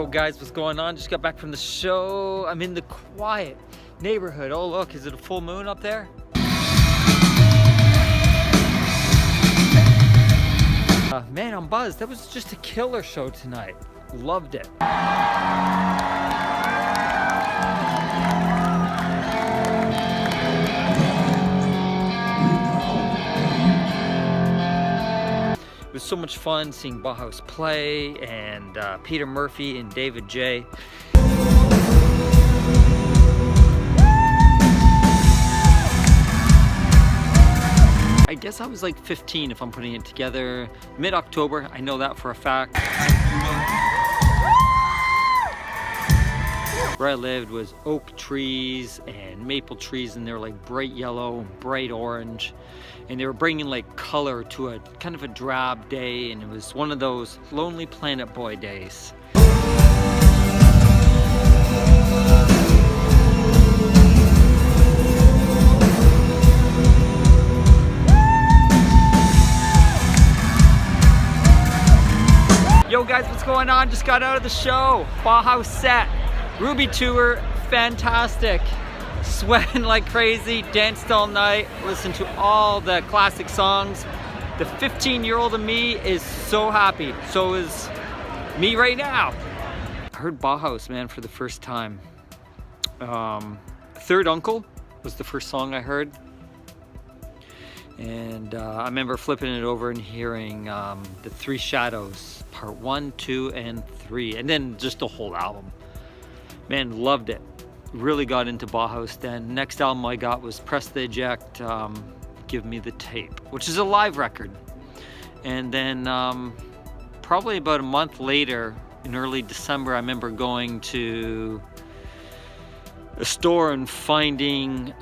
guys, what's going on? Just got back from the show. I'm in the quiet neighborhood. Oh look, is it a full moon up there? Man, I'm buzzed. That was just a killer show tonight. Loved it. It was so much fun seeing Bauhaus play, and Peter Murphy and David J. I guess I was like 15 if I'm putting it together. Mid-October, I know that for a fact. Where I lived was oak trees and maple trees, and they were like bright yellow and bright orange. And they were bringing like color to a kind of a drab day, and it was one of those Lonely Planet Boy days. Yo guys, what's going on? Just got out of the show. Bauhaus set. Ruby Tour, fantastic. Sweating like crazy, danced all night, listened to all the classic songs. The 15-year-old of me is so happy. So is me right now. I heard Bauhaus, man, for the first time. Third Uncle was the first song I heard. And I remember flipping it over and hearing the Three Shadows, part 1, 2, and 3. And then just the whole album. Man, loved it. Really got into Bauhaus then. Next album I got was Press the Eject, Give Me the Tape, which is a live record. And then probably about a month later, in early December, I remember going to a store and finding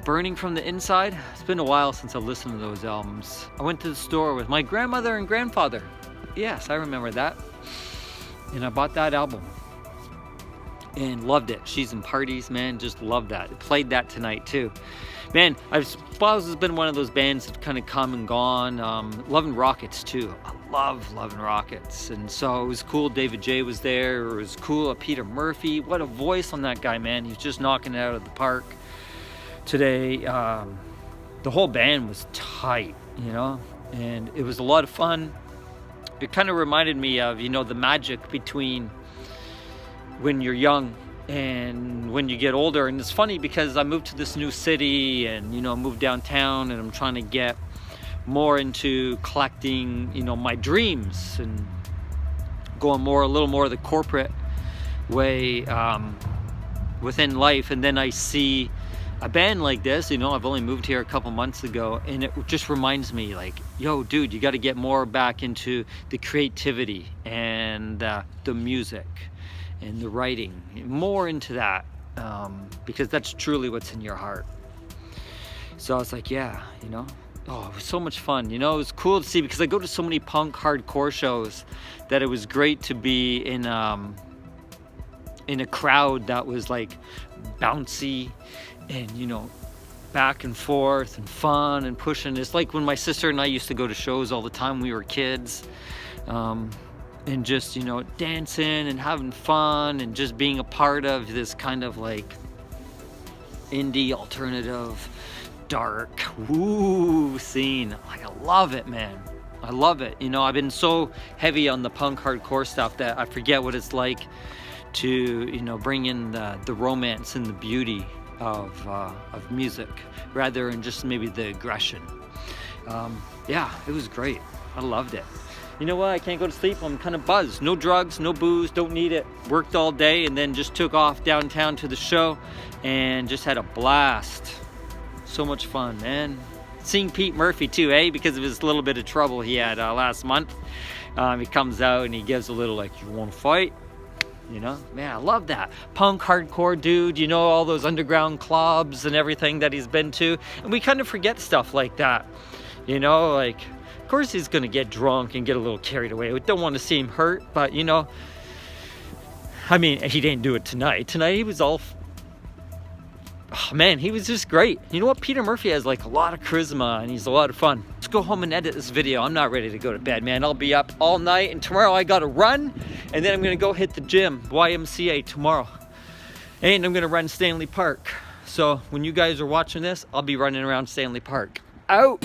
Burning from the Inside. It's been a while since I've listened to those albums. I went to the store with my grandmother and grandfather. Yes, I remember that. And I bought that album. And loved it. She's in Parties, man, just loved that. I played that tonight too. Man, Bauhaus has been one of those bands that kind of come and gone. Loving Rockets too. I love Loving Rockets. And so it was cool David J was there. It was cool Peter Murphy. What a voice on that guy, man. He's just knocking it out of the park today. The whole band was tight, you know, and it was a lot of fun. It kind of reminded me of, you know, the magic between when you're young and when you get older. And it's funny because I moved to this new city and, you know, moved downtown, and I'm trying to get more into collecting, you know, my dreams and going a little more the corporate way within life. And then I see a band like this, you know, I've only moved here a couple months ago, and it just reminds me like, yo dude, you got to get more back into the creativity and the music and the writing, more into that, because that's truly what's in your heart. So I was like, yeah, you know, oh, it was so much fun. You know, it was cool to see, because I go to so many punk hardcore shows that it was great to be in a crowd that was like bouncy and, you know, back and forth and fun and pushing. It's like when my sister and I used to go to shows all the time when we were kids. And just, you know, dancing and having fun and just being a part of this kind of like indie alternative dark woo scene. Like, I love it, man. I love it. You know, I've been so heavy on the punk hardcore stuff that I forget what it's like to, you know, bring in the romance and the beauty of music rather than just maybe the aggression. Yeah, it was great. I loved it. You know what? I can't go to sleep. I'm kind of buzzed. No drugs, no booze, don't need it. Worked all day and then just took off downtown to the show and just had a blast. So much fun, man. Seeing Pete Murphy too, eh? Because of his little bit of trouble he had last month. He comes out and he gives a little like, you want to fight? You know, man, I love that. Punk hardcore dude, you know, all those underground clubs and everything that he's been to. And we kind of forget stuff like that. You know, like, of course he's gonna get drunk and get a little carried away. We don't want to see him hurt, but you know, I mean, he didn't do it tonight. Tonight he was all Oh, man, he was just great. You know what? Peter Murphy has like a lot of charisma and he's a lot of fun. Let's go home and edit this video. I'm not ready to go to bed, man. I'll be up all night, and tomorrow I gotta run, and then I'm gonna go hit the gym, YMCA tomorrow. And I'm gonna run Stanley Park. So when you guys are watching this, I'll be running around Stanley Park. Out!